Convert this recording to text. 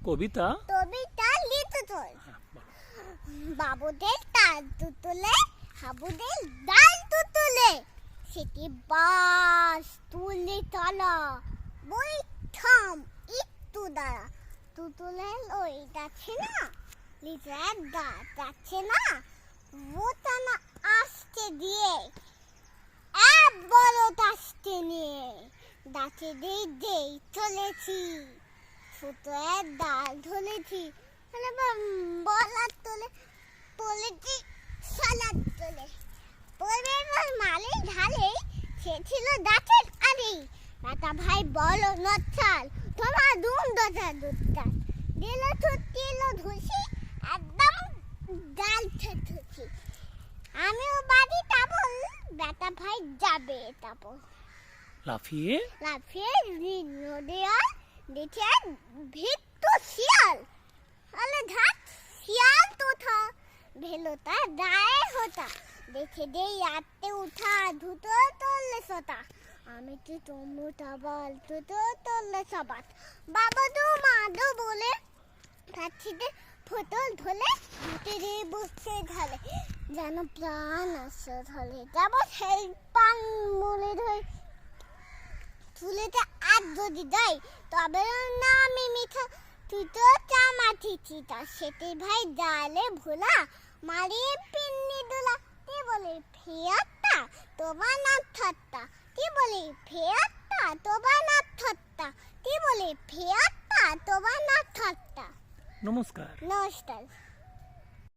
কবিতা লিখতে চল। বাবুদের তাল তুলে হাবুদের ডাল তুলে সেটি বাস তুলে তলা বই থাম একটু দাঁড়া তুতুলের ওই যাচ্ছে না লিটার যাচ্ছে না ওটা না আসতে দিয়ে এক বড় আসতে নিয়ে ডাকে দেই চলেছি ছোট এক ডাল ধরেছি বলার তোলেছি সালাদ তোলে পরিবার মালে ঢালে সে ছিল দাঁতের আড়ি বেটা ভাই বলো নচ্ছাল তোমার দুম দশা দুটাল দিল ছুটিল ধুসি একদম ডাল ঠেঠুছি আমিও বাড়ি তাবল বেটা ভাই যাবে তাবল লাফিয়ে নদীয়া দেখে ভিত্তু শিয়াল আলে ধাত শিয়াল তোথা ভেলোতা দায় হতা দেখে দেই আটতে উঠা ধুতো তললে সতা আমি তো টমুটা বল তো তললে সবাত বাবা তো মাদো বলে কাছিতে ফটল ধলে হাতে দিয়ে বসে ঢালে যেন প্রাণ আসে ধলে যাব সেই পান মনে ধরে চুলেতে আজ যদি দেয় তবে না আমি মিঠা তুই তো চামাঠি চিতা সেটি ভাই জালে ভোলা মারিয়ে পিন্নি দোলা তে বলে ফেয়াত্তা তোমার না ঠাট্টা তে বলে ফেয়াত্তা তোমার না ঠাট্টা তে বলে ফেয়াত্তা তোমার না ঠাট্টা নমস্কার।